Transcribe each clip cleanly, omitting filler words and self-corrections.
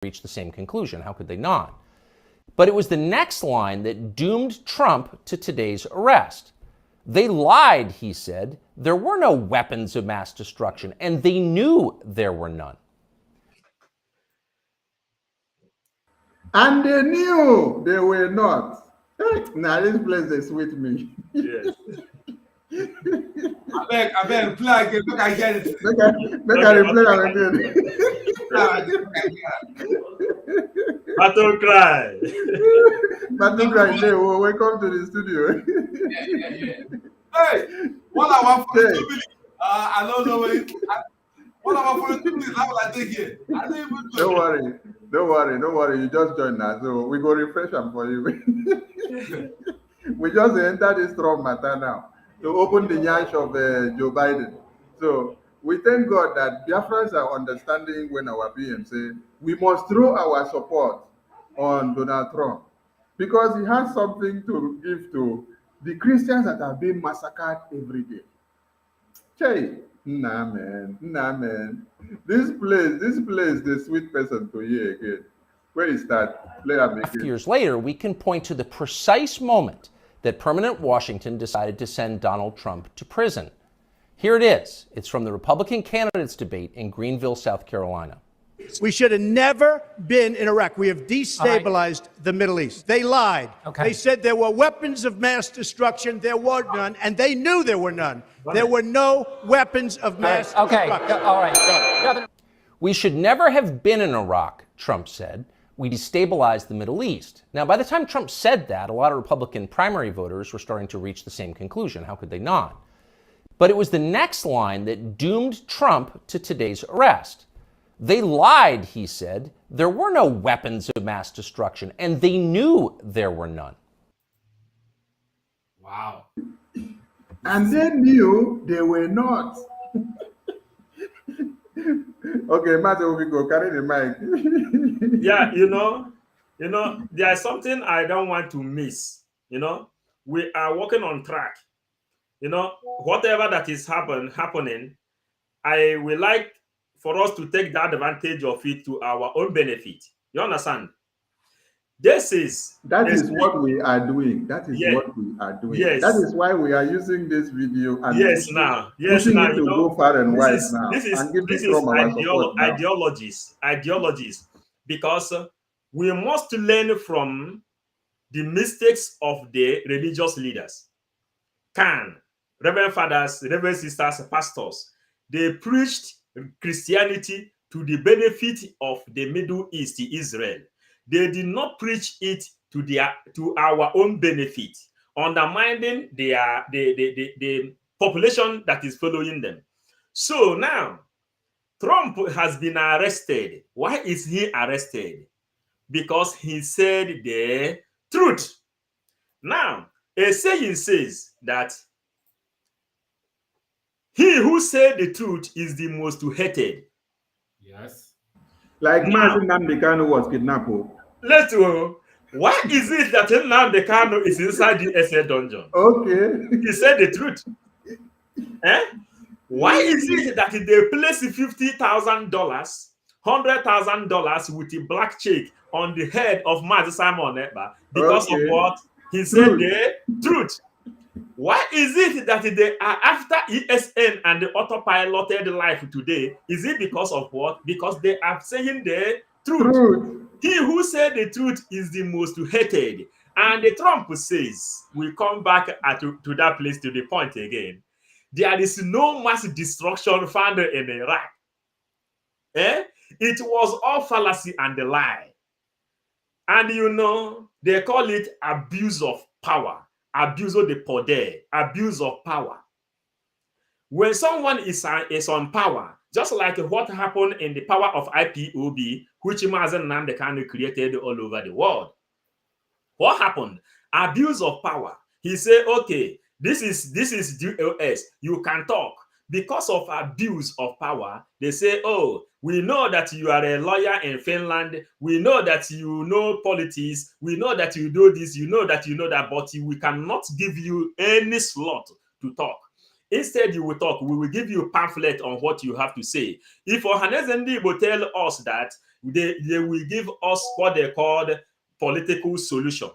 reach the same conclusion. How could they not? But it was the next line that doomed Trump to today's arrest. They lied, he said. There were no weapons of mass destruction, and they knew there were none. And they knew they were not. Now this place is with me. Yes. I beg, plug it. Look, I get it. Make I replay again. Battle cry. Battle cry. Welcome to the studio. Hey, what I want for the 2 minutes? I don't know what I want for the 2 minutes. How will I take it? I don't even know. Don't worry. You just joined us, so we go refresh them for you. We just enter this strong matter now to open the nyash of Joe Biden. So we thank God that Biafrans are understanding when our PM say we must throw our support on Donald Trump because he has something to give to the Christians that are being massacred every day. Hey, nah man. This place, the sweet person to hear again. Where is that? Years later, we can point to the precise moment that permanent Washington decided to send Donald Trump to prison. Here it is. It's from the Republican candidates debate in Greenville, South Carolina. We should have never been in Iraq. We have destabilized the Middle East. They lied. Okay. They said there were weapons of mass destruction. There were none, and they knew there were none. There were no weapons of mass destruction. All right. We should never have been in Iraq, Trump said. We destabilized the Middle East. Now, by the time Trump said that, a lot of Republican primary voters were starting to reach the same conclusion. How could they not? But it was the next line that doomed Trump to today's arrest. They lied, he said. There were no weapons of mass destruction, and they knew there were none. Wow. And they knew they were not. Okay, Matt, we go carry the mic. Yeah, there's something I don't want to miss. We are working on track. Whatever that is happening, I would like for us to take that advantage of it to our own benefit. You understand? That is what we are doing. What we are doing. Yes. That is why we are using this video and pushing it to go far and wide now. This is ideologies, because we must learn from the mistakes of the religious leaders. Reverend fathers, reverend sisters, pastors, they preached Christianity to the benefit of the Middle East, Israel. They did not preach it to our own benefit, undermining the population that is following them. So now, Trump has been arrested. Why is he arrested? Because he said the truth. Now, a saying says that he who said the truth is the most hated. Yes. Like Mazi Nnamdi Kanu was kidnapped. Let's go. Why is it that Nnamdi Kanu is inside the SA dungeon? Okay. He said the truth. Why is it that they place $50,000, $100,000 with a black check on the head of Mazi Simon Ekpa because of what? He said the truth. Why is it that they are after ESN and the autopiloted life today? Is it because of what? Because they are saying the truth. He who said the truth is the most hated. And the Trump says, we come back to that place, to the point again. There is no mass destruction found in Iraq. It was all fallacy and a lie. And they call it abuse of power. Abuse of the poder, abuse of power. When someone is on power, just like what happened in the power of IPOB, which Mazi Nnamdi Kanu created all over the world. What happened? Abuse of power. He said, okay, this is DOS. You can talk. Because of abuse of power, they say, oh, we know that you are a lawyer in Finland. We know that you know politics. We know that you do this. You know that, but we cannot give you any slot to talk. Instead, you will talk. We will give you a pamphlet on what you have to say. If Ohanes Ndigbo tell us that they will give us what they call political solution.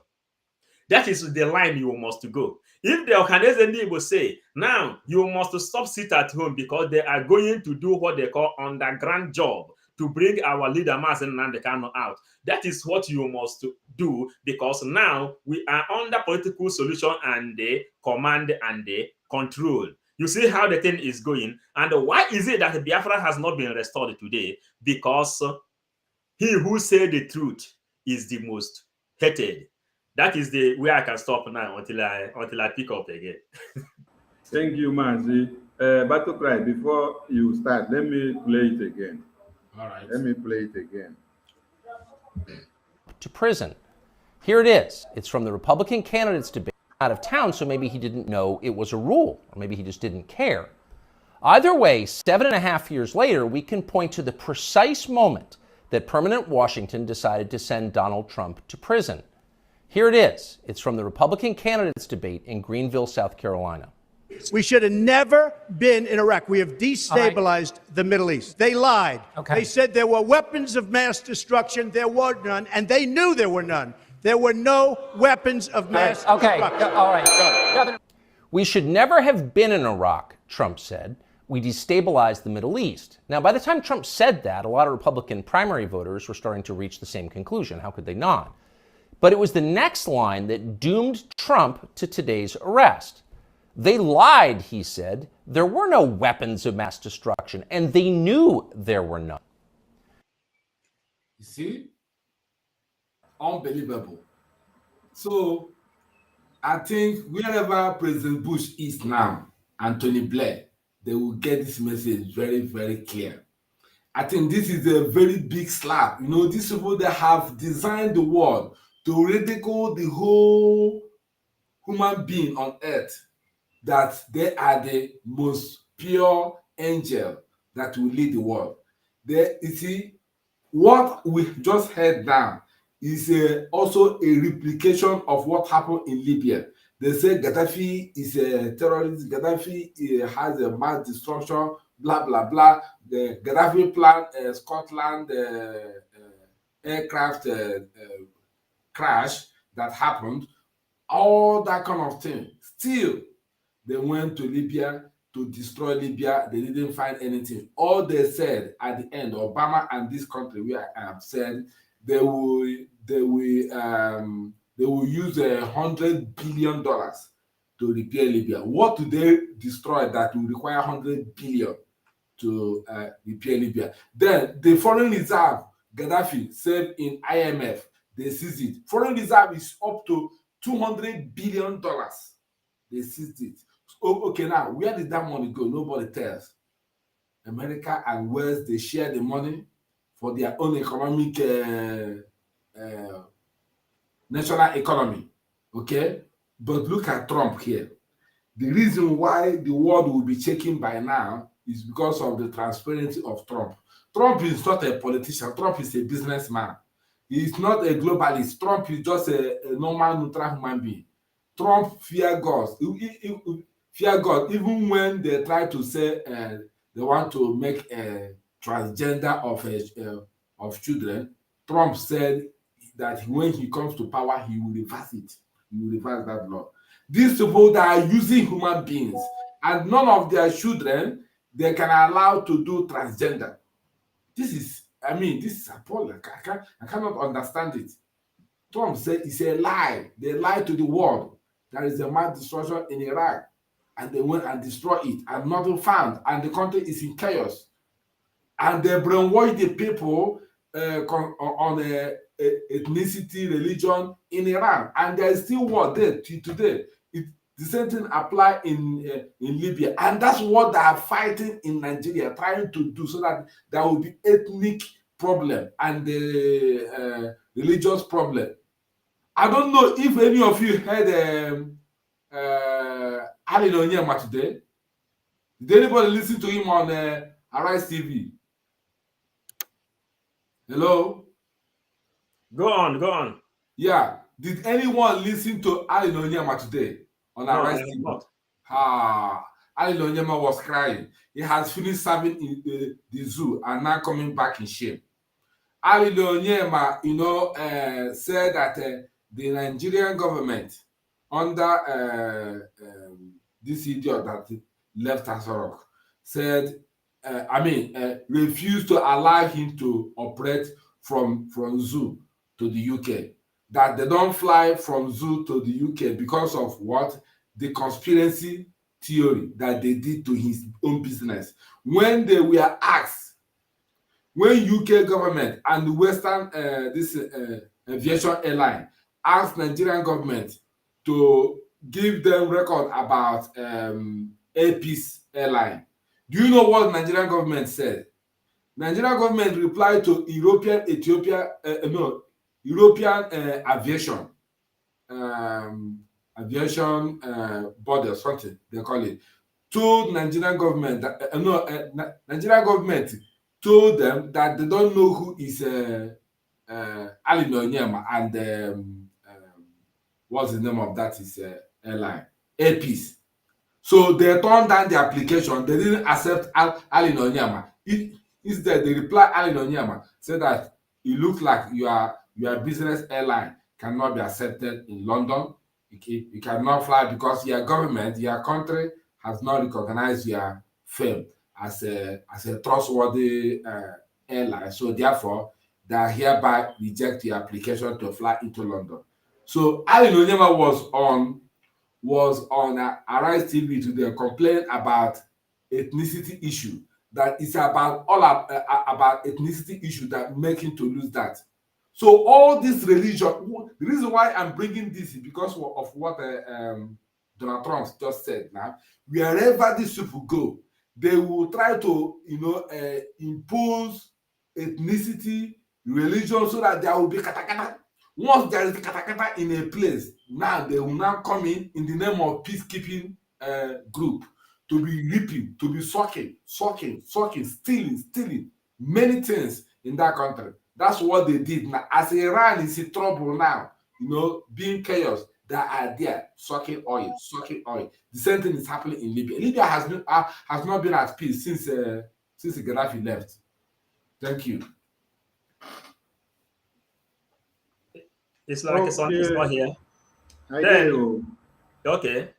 That is the line you must go. If the organization will say, now you must stop sit at home because they are going to do what they call underground job to bring our leader Mazen Nandekano out. That is what you must do, because now we are under political solution and the command and the control. You see how the thing is going. And why is it that Biafra has not been restored today? Because he who said the truth is the most hated. That is the way I can stop now until I pick up again. Thank you, Mazi. Battle Cry, before you start, let me play it again. All right. Let me play it again. To prison. Here it is. It's from the Republican candidates debate. Out of town, so maybe he didn't know it was a rule, or maybe he just didn't care. Either way, 7.5 years later, we can point to the precise moment that permanent Washington decided to send Donald Trump to prison. Here it is. It's from the Republican candidates debate in Greenville, South Carolina. We should have never been in Iraq. We have destabilized the Middle East. They lied. They said there were weapons of mass destruction. There were none, and they knew there were none. There were no weapons of mass destruction. All right. We should never have been in Iraq, Trump said. We destabilized the Middle East. Now, by the time Trump said that, a lot of Republican primary voters were starting to reach the same conclusion. How could they not? But it was the next line that doomed Trump to today's arrest. They lied, he said. There were no weapons of mass destruction, and they knew there were none. You see? Unbelievable. So, I think wherever President Bush is now, Anthony Blair, they will get this message very, very clear. I think this is a very big slap. You know, these people that have designed the world to ridicule the whole human being on earth, that they are the most pure angel that will lead the world. There, you see, what we just heard now is also a replication of what happened in Libya. They say Gaddafi is a terrorist, Gaddafi has a mass destruction, blah, blah, blah. The Gaddafi plan, Scotland aircraft crash that happened, all that kind of thing. Still, they went to Libya to destroy Libya. They didn't find anything. All they said at the end, Obama and this country, where I have said, they will use $100 billion to repair Libya. What do they destroy that will require $100 billion to repair Libya? Then the foreign reserve, Gaddafi saved in IMF, they seized it. Foreign reserve is up to $200 billion. They seized it. Okay, now where did that money go? Nobody tells. America and West, they share the money for their own economic national economy. Okay, but look at Trump here. The reason why the world will be shaking by now is because of the transparency of Trump. Trump is not a politician. Trump is a businessman. He's not a globalist. Trump is just a normal, neutral human being. Trump fear God. Fear God, even when they try to say they want to make a transgender of children. Trump said that when he comes to power, he will reverse it. He will reverse that law. These people that are using human beings and none of their children, they can allow to do transgender. This is appalling. I cannot understand it. Trump said it's a lie. They lied to the world. There is a mass destruction in Iraq, and they went and destroyed it, and nothing found, and the country is in chaos. And they brainwash the people on ethnicity, religion in Iran, and there is still war there till today. The same thing apply in Libya, and that's what they are fighting in Nigeria, trying to do so that there will be ethnic problem and the religious problem. I don't know if any of you heard Ali Onyema today. Did anybody listen to him on Arise TV? Hello? Go on. Yeah. Did anyone listen to Ali Onyema today on Arise TV? Ali Onyema was crying. He has finished serving in the zoo and now coming back in shame. Ali Onyema, said that the Nigerian government, under this idiot that left Asarok, said, refused to allow him to operate from Zoo to the UK. That they don't fly from Zoo to the UK because of what? The conspiracy theory that they did to his own business. When they were asked, when UK government and the Western aviation airline asked Nigerian government to give them record about AP's airline, do you know what Nigerian government said? Nigerian government replied to European aviation body or something they call it, told Nigerian government that Nigerian government told them that they don't know who is Ali Onyema and what's the name of that is airline, APs. So they turned down the application. They didn't accept Ali Onyema. Instead, they replied Ali Onyema, said that it looks like your business airline cannot be accepted in London. You cannot fly because your government, your country has not recognized your firm as a trustworthy airline. So therefore, they hereby reject your application to fly into London. So Ali Onyema was on Arise TV today complaining about ethnicity issue. That is about about ethnicity issue that make him to lose that. So all this religion, the reason why I'm bringing this is because of what Donald Trump just said. Now, wherever these people go, they will try to impose ethnicity, religion, so that there will be katakata. Once there is katakata in a place, now they will now come in the name of peacekeeping group to be reaping, to be sucking, stealing many things in that country. That's what they did. Now, as Iran is in trouble now, being chaos, they are there sucking oil. The same thing is happening in Libya. Libya has not been at peace since Gaddafi left. Thank you. It's like it's not here. I do. Okay.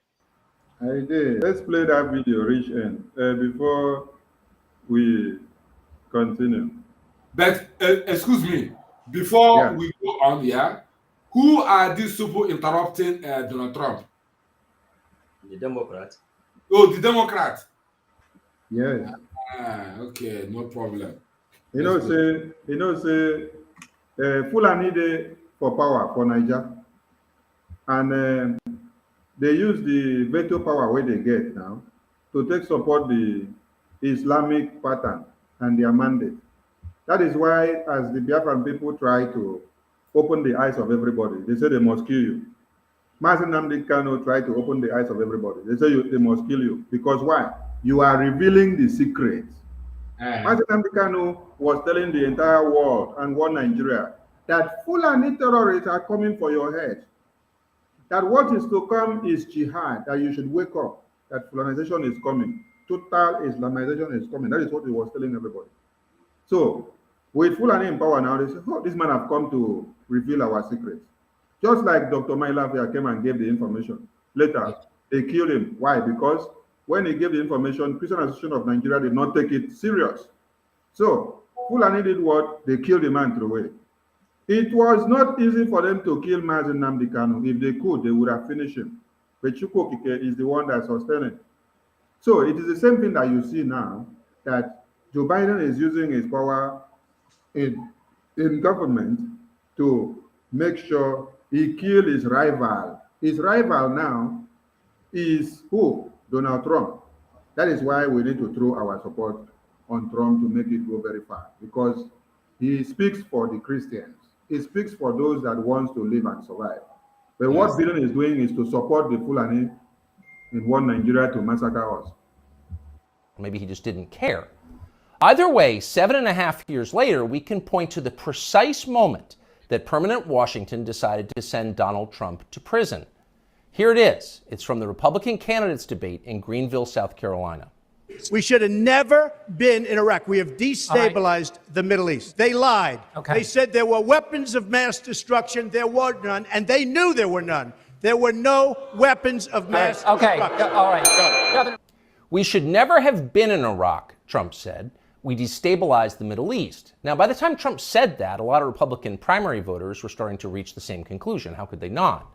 I did. Let's play that video, Rich N, before we continue. But excuse me, before we go on, who are these people interrupting Donald Trump? The Democrats. Oh, the Democrats. Yes. Okay, no problem. Fulani Day for power for Niger, and they use the veto power where they get now to take support the Islamic pattern and their mandate. That is why, as the Biafran people try to open the eyes of everybody, they say they must kill you. Mazen Nnamdi Kanu tried to open the eyes of everybody. They say they must kill you. Because why? You are revealing the secrets. Mazen Nnamdi Kanu was telling the entire world and one Nigeria that Fulani terrorists are coming for your head. That what is to come is jihad, that you should wake up, that Fulanization is coming. Total Islamization is coming. That is what he was telling everybody. So, with Fulani in power now, they say, oh, this man have come to reveal our secrets. Just like Dr. Mailafia came and gave the information. Later, they killed him. Why? Because when he gave the information, Christian Association of Nigeria did not take it serious. So, Fulani did what? They killed the man through away. It was not easy for them to kill Mazen Nnamdi Kanu. If they could, they would have finished him. But Chukwu Okike is the one that sustained it. So it is the same thing that you see now, that Joe Biden is using his power in government to make sure he killed his rival. His rival now is who? Donald Trump. That is why we need to throw our support on Trump to make it go very far, because he speaks for the Christians. He speaks for those that wants to live and survive. But what Biden is doing is to support the Fulani in one Nigeria to massacre us. Maybe he just didn't care. Either way, 7.5 years later, we can point to the precise moment that permanent Washington decided to send Donald Trump to prison. Here it is. It's from the Republican candidates debate in Greenville, South Carolina. We should have never been in Iraq. We have destabilized the Middle East. They lied. They said there were weapons of mass destruction. There were none, and they knew there were none. There were no weapons of mass destruction. All right. We should never have been in Iraq, Trump said. We destabilized the Middle East. Now, by the time Trump said that, a lot of Republican primary voters were starting to reach the same conclusion. How could they not?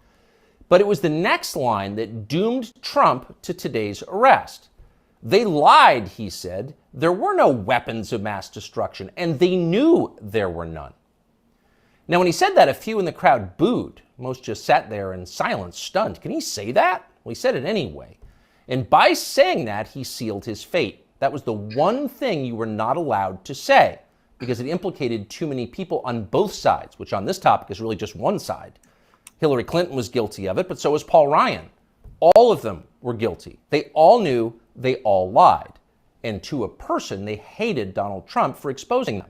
But it was the next line that doomed Trump to today's arrest. They lied, he said. There were no weapons of mass destruction, and they knew there were none. Now, when he said that, a few in the crowd booed. Most just sat there in silence, stunned. Can he say that? Well, he said it anyway. And by saying that, he sealed his fate. That was the one thing you were not allowed to say, because it implicated too many people on both sides, which on this topic is really just one side. Hillary Clinton was guilty of it, but so was Paul Ryan. All of them were guilty. They all knew, they all lied. And to a person, they hated Donald Trump for exposing them.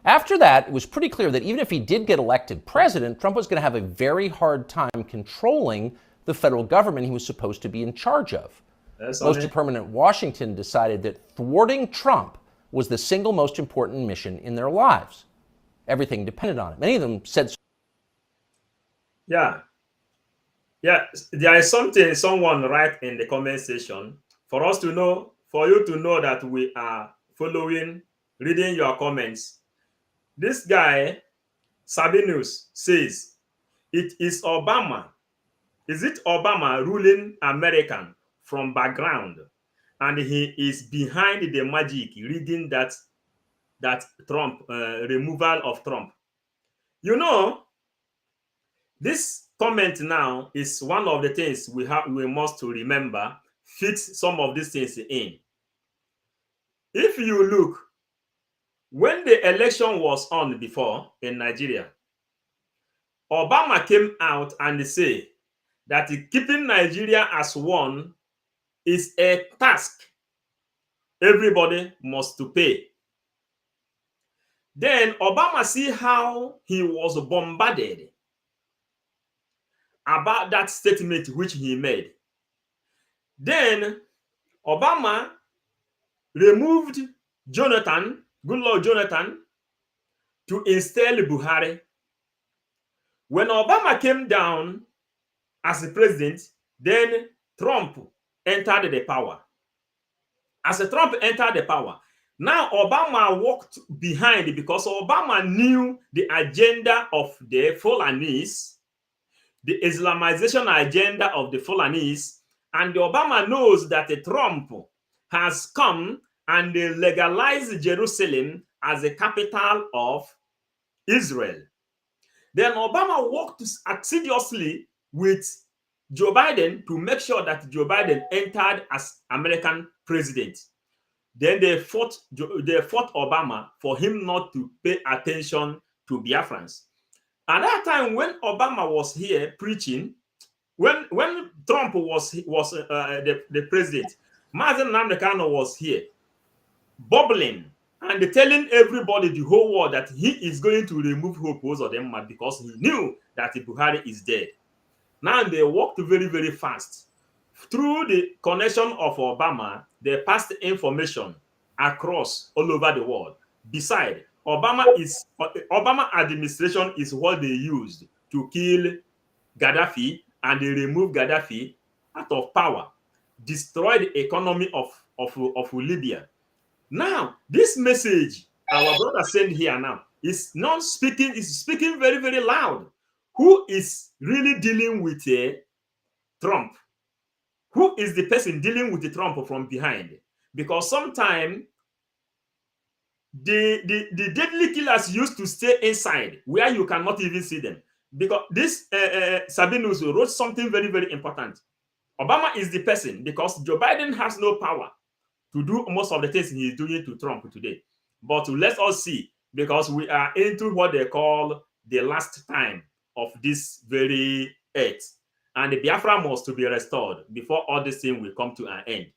After that, it was pretty clear that even if he did get elected president, Trump was going to have a very hard time controlling the federal government he was supposed to be in charge of. Most permanent Washington decided that thwarting Trump was the single most important mission in their lives. Everything depended on it. Many of them said. Yeah, there is something someone write in the comment section for us to know, for you to know that we are following, reading your comments. This guy, Sabinus, says, it is Obama. Is it Obama ruling American from background? And he is behind the magic, reading that Trump, removal of Trump. You know, this comment now is one of the things we must to remember, fit some of these things in. If you look, when the election was on before in Nigeria, Obama came out and said that keeping Nigeria as one is a task everybody must to pay. Then Obama see how he was bombarded about that statement which he made. Then Obama removed Jonathan, Goodluck Jonathan, to install Buhari. When Obama came down as the president, then Trump entered the power. As Trump entered the power, now Obama walked behind because Obama knew the agenda of the Fulanese, the Islamization agenda of the Fulanese, and Obama knows that Trump has come and legalized Jerusalem as the capital of Israel. Then Obama worked assiduously with Joe Biden to make sure that Joe Biden entered as American president. Then they fought Obama for him not to pay attention to Biafrans. At that time, when Obama was here preaching, when Trump was the president, Mazen Nnamdi Kanu was here, bubbling and telling everybody, the whole world, that he is going to remove Hope Uzodinma because he knew that Buhari is dead. Now they worked very, very fast. Through the connection of Obama, they passed information across all over the world. Besides, Obama administration is what they used to kill Gaddafi, and they removed Gaddafi out of power, destroyed the economy of Libya. Now, this message our brother sent here now is not speaking, is speaking very, very loud. Who is really dealing with Trump? Who is the person dealing with the Trump from behind? Because sometimes the deadly killers used to stay inside where you cannot even see them. Because this Sabinus wrote something very, very important. Obama is the person because Joe Biden has no power to do most of the things he is doing to Trump today. But let us see, because we are into what they call the last time of this very earth. And the Biafra must to be restored before all this thing will come to an end.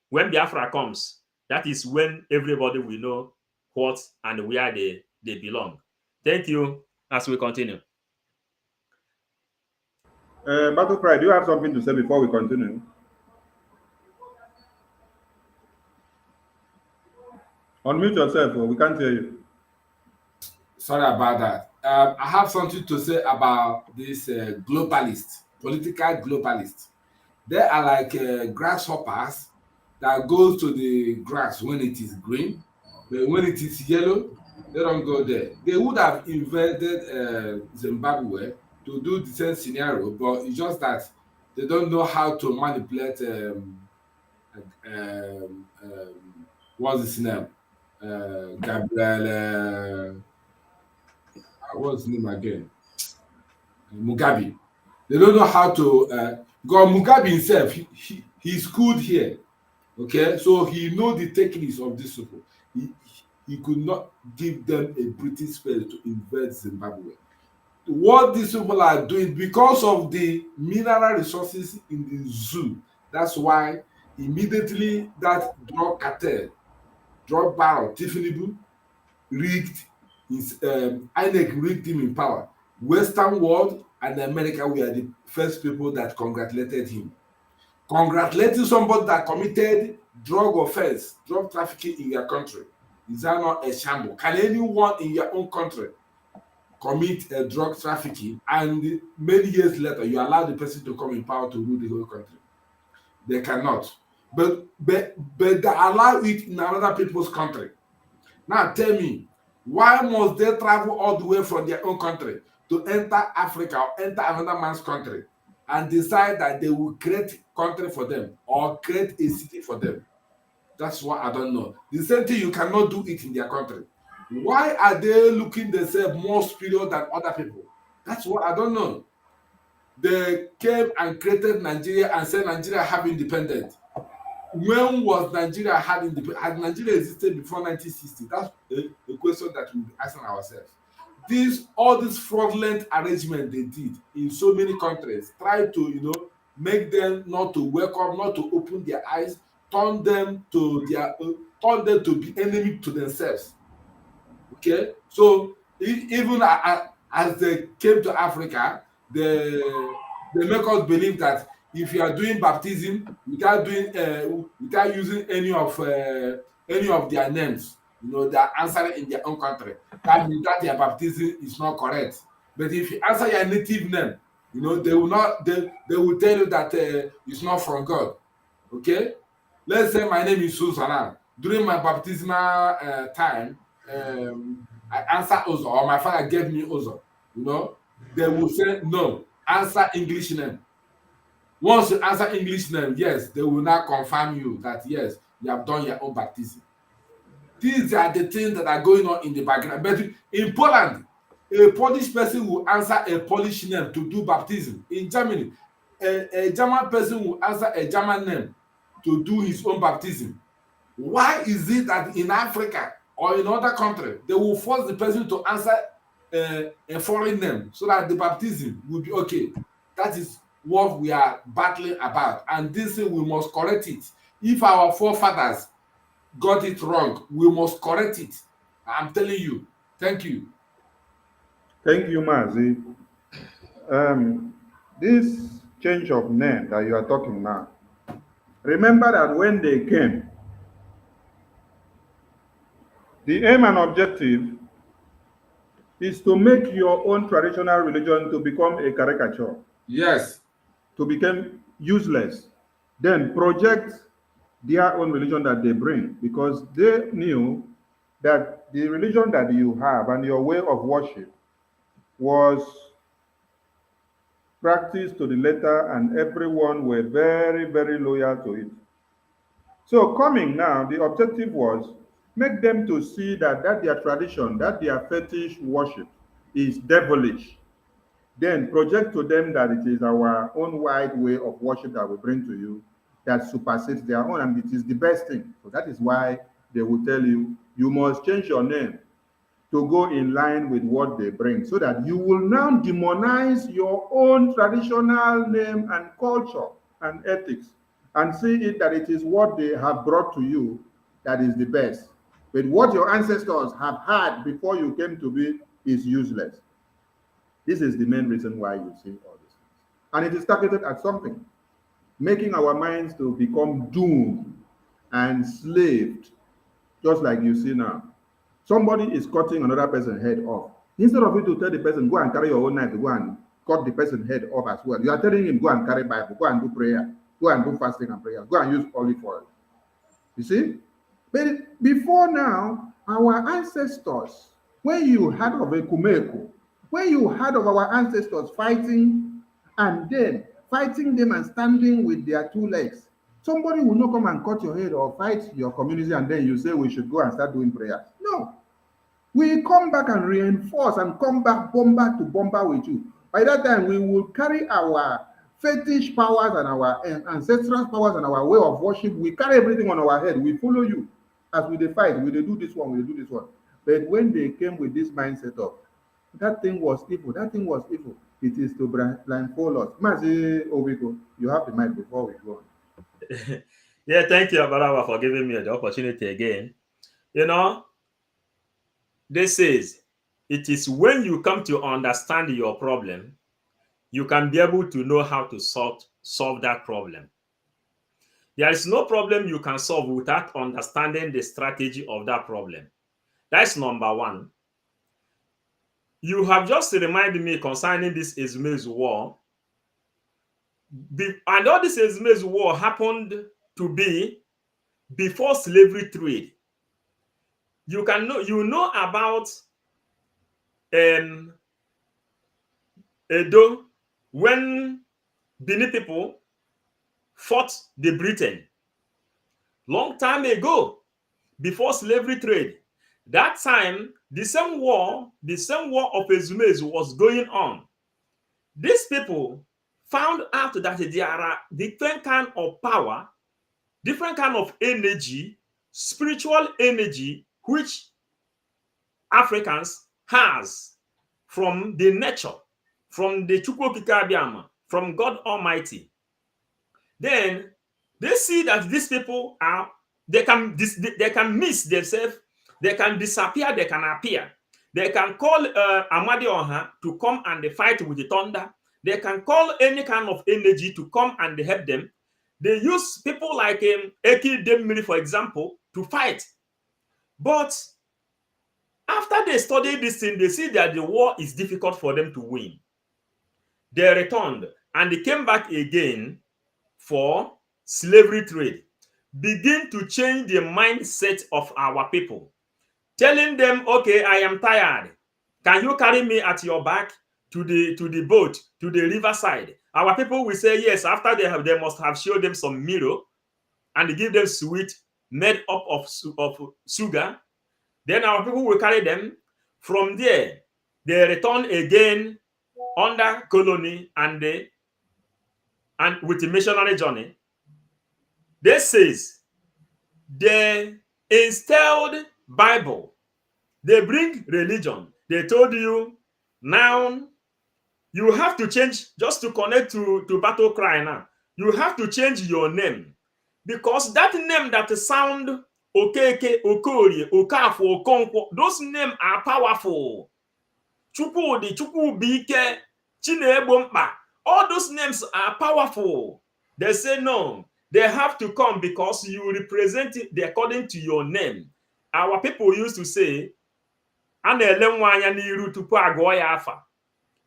When Biafra comes, that is when everybody will know what and where they belong. Thank you as we continue. Battle Cry, do you have something to say before we continue? Unmute yourself, we can't hear you. Sorry about that. I have something to say about this globalists, political globalists. They are like grasshoppers that goes to the grass when it is green, but when it is yellow, they don't go there. They would have invaded Zimbabwe to do the same scenario, but it's just that they don't know how to manipulate what's his name? Gabriel what's his name again? Mugabe. They don't know how to because Mugabe himself, he schooled here. Okay, so he know the techniques of these people. He could not give them a British space to invade Zimbabwe. What these people are doing because of the mineral resources in the zoo, that's why immediately that drug cartel, drug baron Tiffany rigged his INEC rigged him in power. Western world and America were the first people that congratulated him. Congratulating somebody that committed drug offense, drug trafficking in your country, is that not a shambles? Can anyone in your own country commit a drug trafficking and many years later you allow the person to come in power to rule the whole country? They cannot. But they allow it in another people's country. Now tell me, why must they travel all the way from their own country to enter Africa or enter another man's country and decide that they will create country for them or create a city for them? That's what I don't know. The same thing, you cannot do it in their country. Why are they looking themselves more superior than other people? That's what I don't know. They came and created Nigeria and said Nigeria have independence. When was Nigeria had independence? Had Nigeria existed before 1960? That's a question that we'll be asking ourselves. All this fraudulent arrangement they did in so many countries, try to make them not to welcome, not to open their eyes, turn them to be enemy to themselves. Okay, so even as they came to Africa, they make us believe that if you are doing baptism without using any of their names, they are answering in their own country. That means that their baptism is not correct. But if you answer your native name, they will not. They will tell you that it's not from God. Okay, let's say my name is Susanna. During my baptismal time, I answer Ozo, or my father gave me Ozo. They will say no. Answer English name. Once you answer English name, yes, they will now confirm you that yes, you have done your own baptism. These are the things that are going on in the background. But in Poland, a Polish person will answer a Polish name to do baptism. In Germany, a German person will answer a German name to do his own baptism. Why is it that in Africa or in other countries, they will force the person to answer a foreign name so that the baptism will be okay? That is what we are battling about, and this thing we must correct it. If our forefathers got it wrong, we must correct it. I'm telling you. Thank you. Thank you, Mazi. This change of name that you are talking now, remember that when they came, the aim and objective is to make your own traditional religion to become a caricature. Yes. To become useless. Then project their own religion that they bring, because they knew that the religion that you have and your way of worship was practiced to the letter, and everyone were very, very loyal to it. So coming now, the objective was make them to see that their tradition, that their fetish worship is devilish. Then project to them that it is our own wide way of worship that we bring to you that supersedes their own, and it is the best thing. So that is why they will tell you, you must change your name to go in line with what they bring, so that you will now demonize your own traditional name and culture and ethics, and see it that it is what they have brought to you that is the best. But what your ancestors have had before you came to be is useless. This is the main reason why you see all these things. And it is targeted at something, making our minds to become doomed and enslaved just like you see now. Somebody is cutting another person's head off. Instead of you to tell the person, go and carry your own knife to go and cut the person's head off as well, you are telling him, go and carry Bible, go and do prayer, go and do fasting and prayer, go and use olive oil. You see? But before now, our ancestors, when you heard of a Kumeko, when you heard of our ancestors fighting and then fighting them and standing with their two legs, somebody will not come and cut your head or fight your community and then you say we should go and start doing prayers. No. We come back and reinforce and come back bomber to bomber with you. By that time, we will carry our fetish powers and our ancestral powers and our way of worship. We carry everything on our head. We follow you. As we dey fight, we dey do this one, we dey do this one. But when they came with this mindset of, that thing was evil, that thing was evil, it is to blindfold us. Mazi Obiko, you have the mic before we go on. Yeah, thank you, Abarawa, for giving me the opportunity again. You know, this is, it is when you come to understand your problem, you can be able to know how to solve that problem. There is no problem you can solve without understanding the strategy of that problem. That's number one. You have just reminded me concerning this Izmai's war. And all this Izmai's war happened to be before slavery trade. You know about Edo when Benin people fought the Britain long time ago, before slavery trade. That time, the same war of Izmai's was going on. These people found out that there are different kind of power, different kind of energy, spiritual energy, which Africans has from the nature, from the Chukwokika, from God Almighty. Then they see that these people they can miss themselves, they can disappear, they can appear. They can call Amadi Oha to come and fight with the thunder. They can call any kind of energy to come and help them. They use people like Eki Demiri, for example, to fight. But after they study this thing, they see that the war is difficult for them to win. They returned and they came back again for slavery trade. Begin to change the mindset of our people, telling them, okay, I am tired. Can you carry me at your back to the boat, to the riverside? Our people will say yes. After they must have showed them some mirror and give them sweet made up of sugar. Then our people will carry them. From there, they return again under colony and with the missionary journey. This says they instilled Bible. They bring religion. They told you now you have to change, just to connect to battle cry now. You have to change your name, because that name that sound Okeke, Okorie, Okafu, Okonkwo, those names are powerful. Chukwudi, Chukwubike, Chinebompa, all those names are powerful. They say no, they have to come because you represent it according to your name. Our people used to say,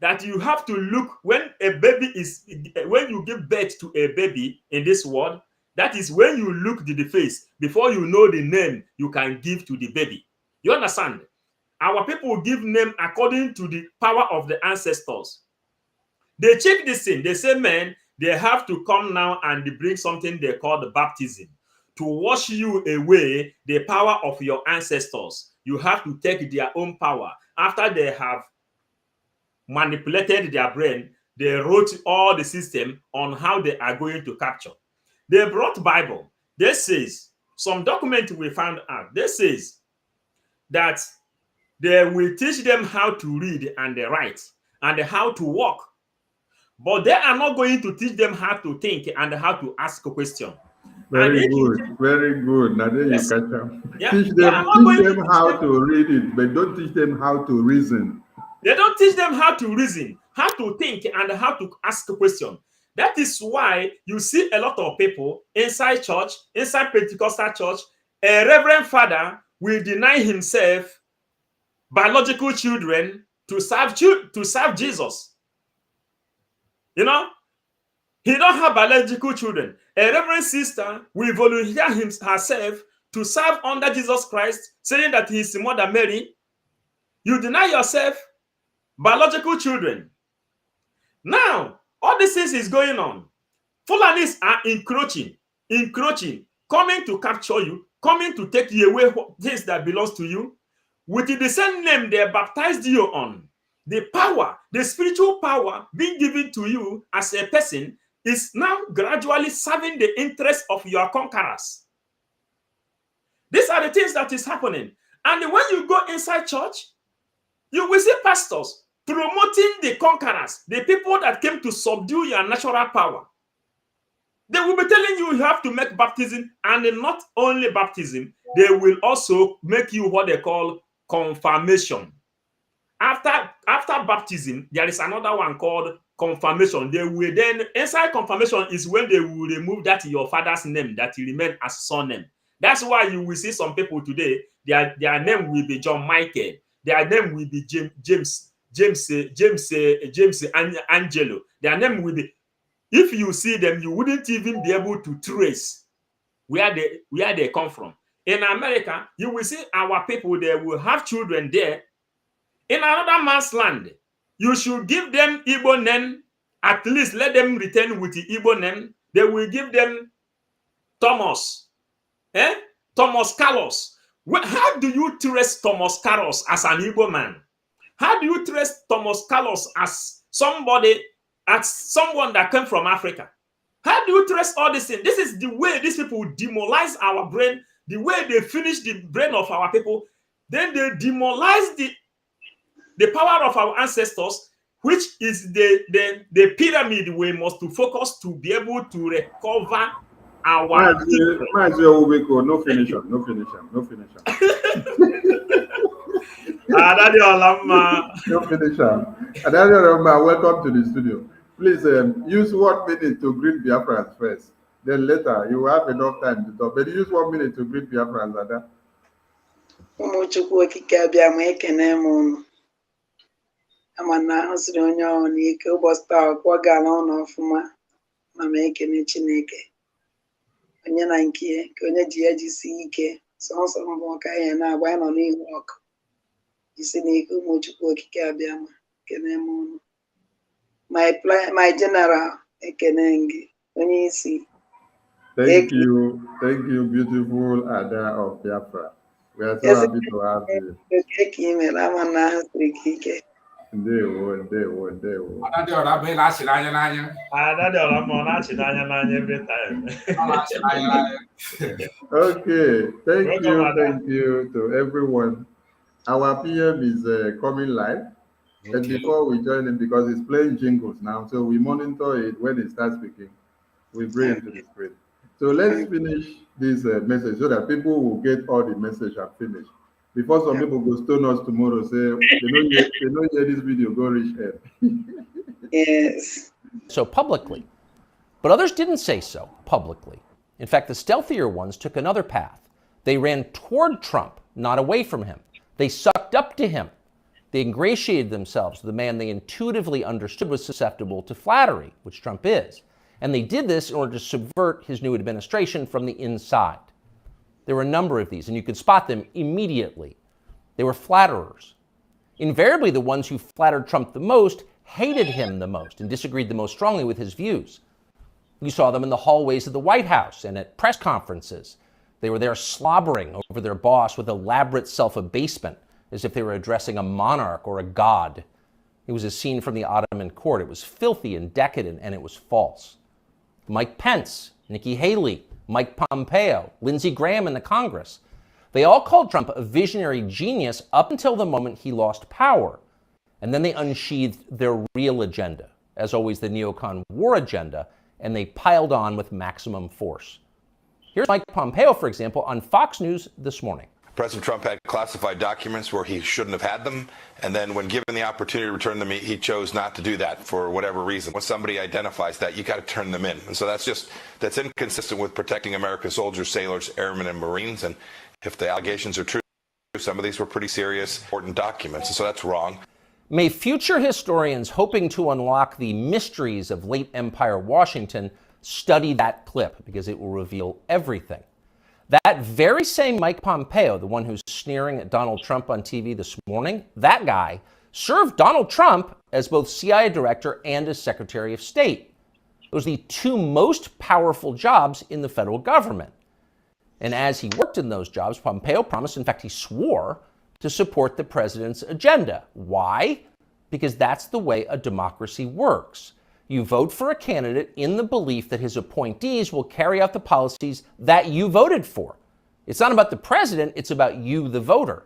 that you have to look when you give birth to a baby in this world. That is when you look to the face before you know the name you can give to the baby. You understand? Our people give name according to the power of the ancestors. They check this thing. They say, man, they have to come now and bring something they call the baptism to wash you away the power of your ancestors. You have to take their own power. After they have manipulated their brain, they wrote all the system on how they are going to capture. They brought Bible. This says, some document we found out, this says that they will teach them how to read and write and how to walk. But they are not going to teach them how to think and how to ask a question. Very good, very good. Now then yes. You catch them. Yeah. Teach them how to read it, but don't teach them how to reason. They don't teach them how to reason, how to think, and how to ask a question. That is why you see a lot of people inside church, inside Pentecostal church, a reverend father will deny himself biological children to serve Jesus. You know, he don't have biological children. A reverend sister will volunteer herself to serve under Jesus Christ, saying that he is Mother Mary. You deny yourself biological children. Now, all this is going on. Fulanis are encroaching, coming to capture you, coming to take you away things that belongs to you. With the same name they baptized you on, the power, the spiritual power being given to you as a person is now gradually serving the interests of your conquerors. These are the things that is happening. And when you go inside church, you will see pastors promoting the conquerors, the people that came to subdue your natural power. They will be telling you have to make baptism, and not only baptism, they will also make you what they call confirmation. After baptism, there is another one called confirmation. They will then, inside confirmation is when they will remove that your father's name that you remain as son name. That's why you will see some people today, their name will be John Michael, their name will be James Angelo. Their name will be, if you see them, you wouldn't even be able to trace where they come from. In America, you will see our people, they will have children there. In another man's land, you should give them Igbo name, at least let them return with the Igbo name. They will give them Thomas, Thomas Carlos. How do you trace Thomas Carlos as an Igbo man? How do you trace Thomas Carlos as somebody, as someone that came from Africa? How do you trace all these things? This is the way these people demoralize our brain, the way they finish the brain of our people. Then they demoralize the power of our ancestors, which is the pyramid we must to focus to be able to recover our... No finish him. No finish him. Welcome to the studio. Please use 1 minute to greet Biafrans first. Then later you will have enough time to talk. But use 1 minute to greet Biafrans, Ada. Amana hasịrị onye ọrụ n'ike ụbọchị taa ọkwa gara ọnụ ọfụma ma m ekene Chineke onye na nke ka onye ji ya jisi ike sọnsọ mbụ ka ihe na-agba ya nọ n'ihu ọkụ isi n'ike ụmụchukwu okike abịa ma ekene m unu my general ekene gị onye isi. Thank you, beautiful Ada of Biafra. We are so happy to have you. Amana hasịrị gị ike. Ndewo. Okay, thank you to everyone. Our PM is coming live. And before we join him, because he's playing jingles now, so we monitor it when he starts speaking. We bring him to the screen. So let's finish this message so that people will get all the message and finish. Before some people go stone us tomorrow, say they don't hear this video, go reach head. Yes. So publicly, but others didn't say so publicly. In fact, the stealthier ones took another path. They ran toward Trump, not away from him. They sucked up to him. They ingratiated themselves with the man they intuitively understood was susceptible to flattery, which Trump is. And they did this in order to subvert his new administration from the inside. There were a number of these, and you could spot them immediately. They were flatterers. Invariably, the ones who flattered Trump the most hated him the most and disagreed the most strongly with his views. You saw them in the hallways of the White House and at press conferences. They were there slobbering over their boss with elaborate self-abasement, as if they were addressing a monarch or a god. It was a scene from the Ottoman court. It was filthy and decadent, and it was false. Mike Pence, Nikki Haley, Mike Pompeo, Lindsey Graham in the Congress. They all called Trump a visionary genius up until the moment he lost power. And then they unsheathed their real agenda, as always the neocon war agenda, and they piled on with maximum force. Here's Mike Pompeo, for example, on Fox News this morning. President Trump had classified documents where he shouldn't have had them, and then when given the opportunity to return them, he chose not to do that for whatever reason. When somebody identifies that, you got to turn them in. And so that's inconsistent with protecting America's soldiers, sailors, airmen, and Marines. And if the allegations are true, Some of these were pretty serious, important documents, so that's wrong. May future historians hoping to unlock the mysteries of late Empire Washington study that clip, because it will reveal everything. That very same Mike Pompeo, the one who's sneering at Donald Trump on TV this morning, that guy served Donald Trump as both CIA director and as Secretary of State. Those are the two most powerful jobs in the federal government. And as he worked in those jobs, Pompeo promised, in fact, he swore, to support the president's agenda. Why? Because that's the way a democracy works. You vote for a candidate in the belief that his appointees will carry out the policies that you voted for. It's not about the president, it's about you, the voter.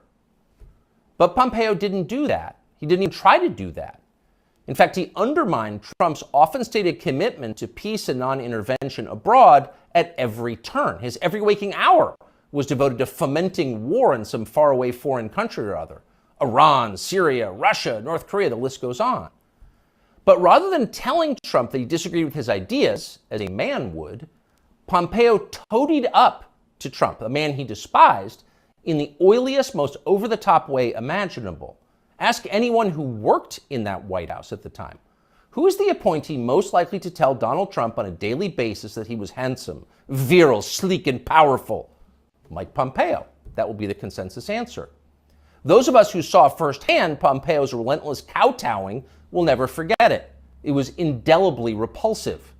But Pompeo didn't do that. He didn't even try to do that. In fact, he undermined Trump's often stated commitment to peace and non-intervention abroad at every turn. His every waking hour was devoted to fomenting war in some faraway foreign country or other. Iran, Syria, Russia, North Korea, the list goes on. But rather than telling Trump that he disagreed with his ideas, as a man would, Pompeo toadied up to Trump, a man he despised, in the oiliest, most over-the-top way imaginable. Ask anyone who worked in that White House at the time. Who is the appointee most likely to tell Donald Trump on a daily basis that he was handsome, virile, sleek, and powerful? Mike Pompeo. That will be the consensus answer. Those of us who saw firsthand Pompeo's relentless kowtowing will never forget it. It was indelibly repulsive.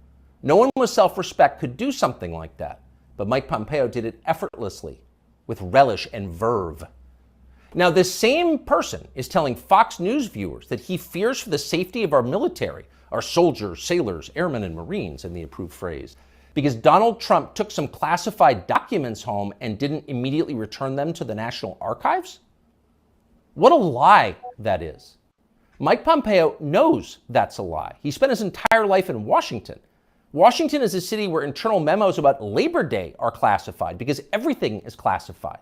No one with self-respect could do something like that. But Mike Pompeo did it effortlessly, with relish and verve. Now, this same person is telling Fox News viewers that he fears for the safety of our military, our soldiers, sailors, airmen, and Marines, in the approved phrase, because Donald Trump took some classified documents home and didn't immediately return them to the National Archives? What a lie that is. Mike Pompeo knows that's a lie. He spent his entire life in Washington. Washington is a city where internal memos about Labor Day are classified because everything is classified.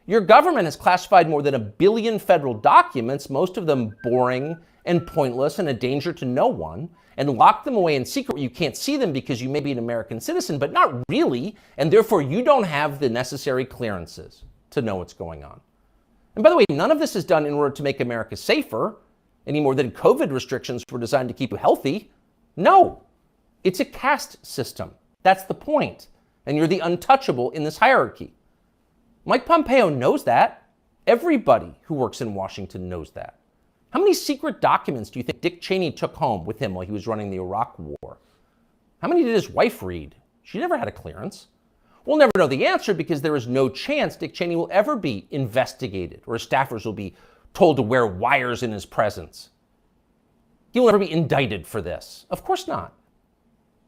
Your government has classified more than 1 billion federal documents, most of them boring and pointless and a danger to no one, and locked them away in secret where you can't see them because you may be an American citizen, but not really, and therefore you don't have the necessary clearances to know what's going on. And by the way, none of this is done in order to make America safer, any more than COVID restrictions were designed to keep you healthy. No, it's a caste system. That's the point. And you're the untouchable in this hierarchy. Mike Pompeo knows that. Everybody who works in Washington knows that. How many secret documents do you think Dick Cheney took home with him while he was running the Iraq War? How many did his wife read? She never had a clearance. We'll never know the answer because there is no chance Dick Cheney will ever be investigated or his staffers will be told to wear wires in his presence. He will never be indicted for this. Of course not.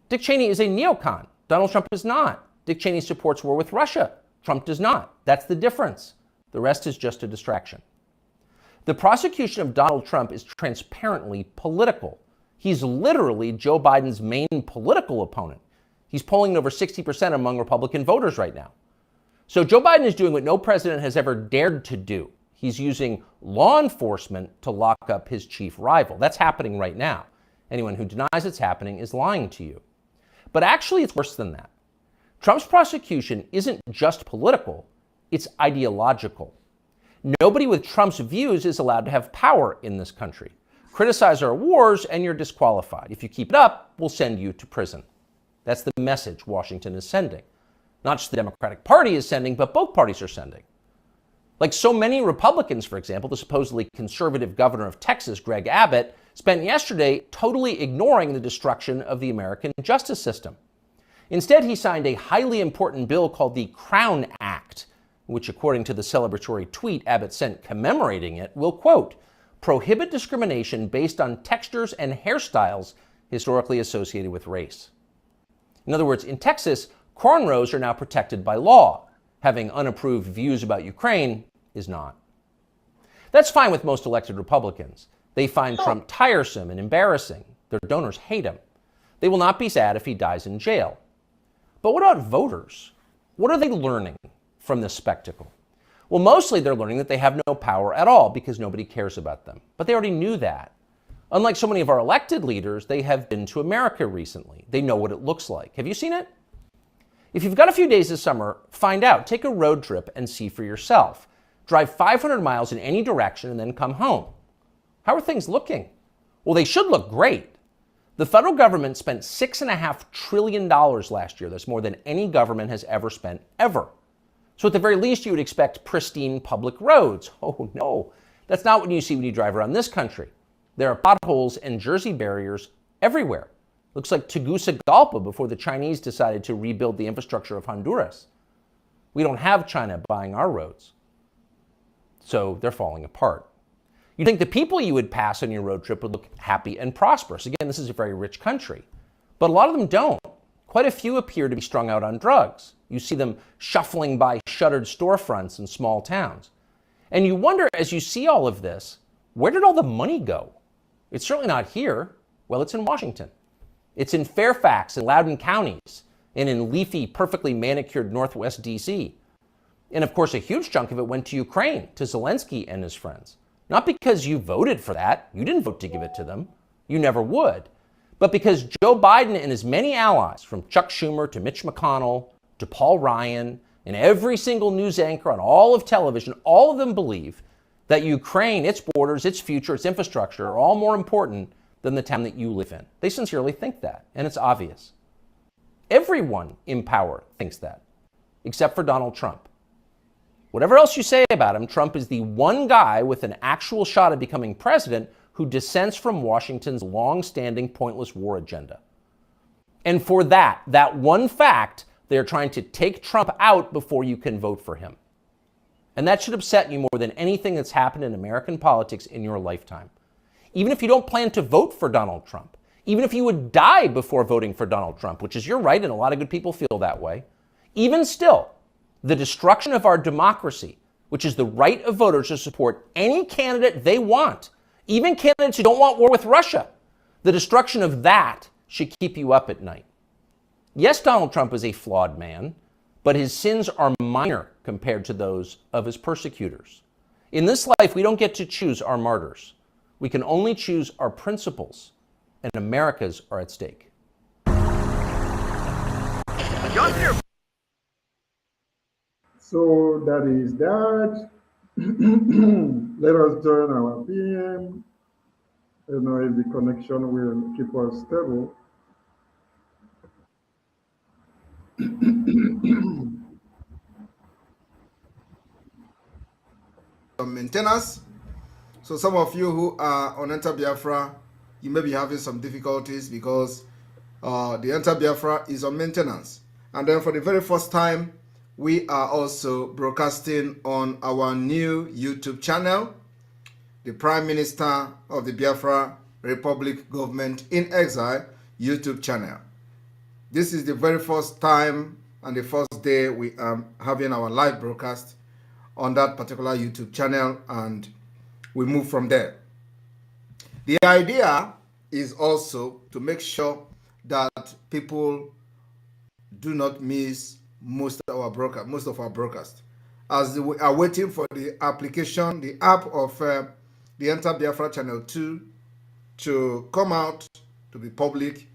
Dick Cheney is a neocon. Donald Trump is not. Dick Cheney supports war with Russia. Trump does not. That's the difference. The rest is just a distraction. The prosecution of Donald Trump is transparently political. He's literally Joe Biden's main political opponent. He's polling over 60% among Republican voters right now. So Joe Biden is doing what no president has ever dared to do. He's using law enforcement to lock up his chief rival. That's happening right now. Anyone who denies it's happening is lying to you. But actually, it's worse than that. Trump's prosecution isn't just political, it's ideological. Nobody with Trump's views is allowed to have power in this country. Criticize our wars and you're disqualified. If you keep it up, we'll send you to prison. That's the message Washington is sending. Not just the Democratic Party is sending, but both parties are sending. Like so many Republicans, for example, the supposedly conservative governor of Texas, Greg Abbott, spent yesterday totally ignoring the destruction of the American justice system. Instead, he signed a highly important bill called the Crown Act, which, according to the celebratory tweet Abbott sent commemorating it, will, quote, prohibit discrimination based on textures and hairstyles historically associated with race. In other words, in Texas, cornrows are now protected by law. Having unapproved views about Ukraine is not. That's fine with most elected Republicans. They find Trump tiresome and embarrassing. Their donors hate him. They will not be sad if he dies in jail. But what about voters? What are they learning from this spectacle? Well, mostly they're learning that they have no power at all because nobody cares about them. But they already knew that. Unlike so many of our elected leaders, they have been to America recently. They know what it looks like. Have you seen it? If you've got a few days this summer, find out. Take a road trip and see for yourself. drive 500 miles in any direction, and then come home. How are things looking? Well, they should look great. The federal government spent $6.5 trillion last year. That's more than any government has ever spent, ever. So at the very least, you would expect pristine public roads. Oh no, that's not what you see when you drive around this country. There are potholes and Jersey barriers everywhere. Looks like Tegucigalpa before the Chinese decided to rebuild the infrastructure of Honduras. We don't have China buying our roads. So they're falling apart. You'd think the people you would pass on your road trip would look happy and prosperous. Again, this is a very rich country. But a lot of them don't. Quite a few appear to be strung out on drugs. You see them shuffling by shuttered storefronts in small towns. And you wonder, as you see all of this, where did all the money go? It's certainly not here. Well, it's in Washington. It's in Fairfax and Loudoun counties, and in leafy, perfectly manicured Northwest DC. And of course, a huge chunk of it went to Ukraine, to Zelensky and his friends. Not because you voted for that. You didn't vote to give it to them. You never would. But because Joe Biden and his many allies, from Chuck Schumer to Mitch McConnell to Paul Ryan, and every single news anchor on all of television, all of them believe that Ukraine, its borders, its future, its infrastructure are all more important than the town that you live in. They sincerely think that, and it's obvious. Everyone in power thinks that, except for Donald Trump. Whatever else you say about him, Trump is the one guy with an actual shot at becoming president who dissents from Washington's long-standing pointless war agenda. And for that one fact, they are trying to take Trump out before you can vote for him. And that should upset you more than anything that's happened in American politics in your lifetime. Even if you don't plan to vote for Donald Trump, even if you would die before voting for Donald Trump, which is your right, and a lot of good people feel that way, even still, the destruction of our democracy, which is the right of voters to support any candidate they want, even candidates who don't want war with Russia, the destruction of that should keep you up at night. Yes, Donald Trump is a flawed man, but his sins are minor compared to those of his persecutors. In this life, we don't get to choose our martyrs. We can only choose our principles, and America's are at stake. So that is that. Let us join our PM. I don't know if the connection will keep us stable. Maintenance. So some of you who are on Enter Biafra, you may be having some difficulties because the Enter Biafra is on maintenance. And then for the very first time, we are also broadcasting on our new YouTube channel, the Prime Minister of the Biafra Republic Government in Exile YouTube channel. This is the very first time and the first day we are having our live broadcast on that particular YouTube channel, and we move from there. The idea is also to make sure that people do not miss most of our broadcast. As we are waiting for the application, the app of the Enter Biafra Channel 2 to come out to be public,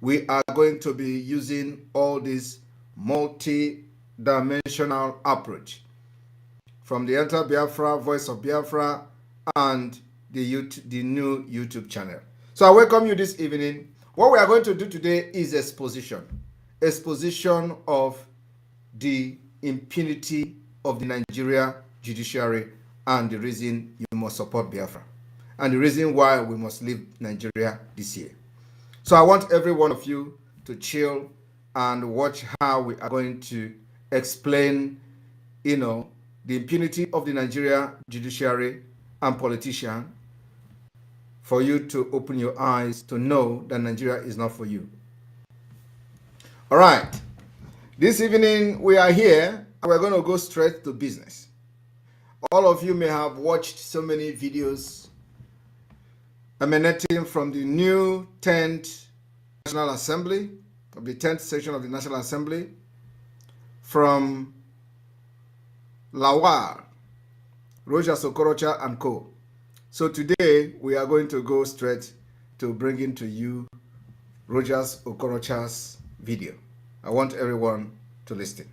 we are going to be using all this multi-dimensional approach from the Enter Biafra, Voice of Biafra, and the new YouTube channel. So I welcome you this evening. What we are going to do today is exposition of the impunity of the Nigeria judiciary and the reason you must support Biafra and the reason why we must leave Nigeria this year. So I want every one of you to chill and watch how we are going to explain, the impunity of the Nigeria judiciary and politician, for you to open your eyes to know that Nigeria is not for you. All right. This evening we are here and we're going to go straight to business. All of you may have watched so many videos emanating from the new 10th National Assembly, of the 10th session of the National Assembly, from Lawal, Okorocha and co. So today we are going to go straight to bringing to you Okorocha's video. I want everyone to listen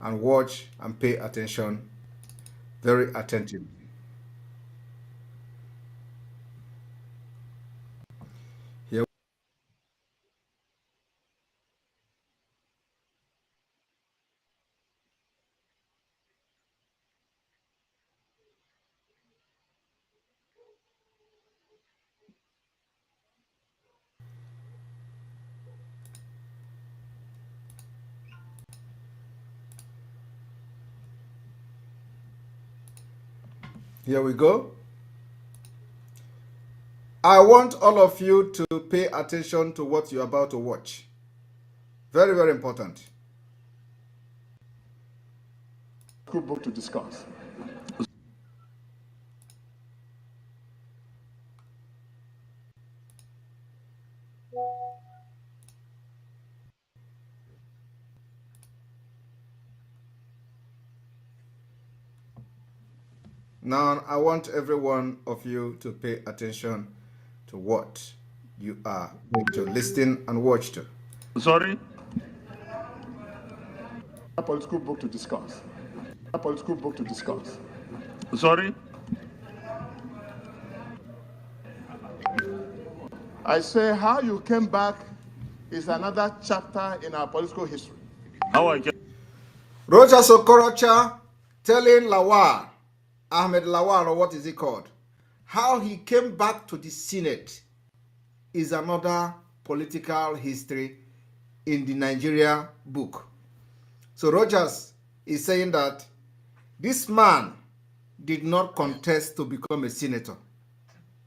and watch and pay attention very attentively. Here we go. I want all of you to pay attention to what you're about to watch. Very, very important. Good book to discuss. Now, I want every one of you to pay attention to what you are going to listen and watch to. Sorry? A political book to discuss. A political book to discuss. Sorry? I say how you came back is another chapter in our political history. How I came. Roger Okorocha telling Lawal, Ahmed Lawal, or what is he called, how he came back to the Senate is another political history in the Nigeria book. So Rogers is saying that this man did not contest to become a senator.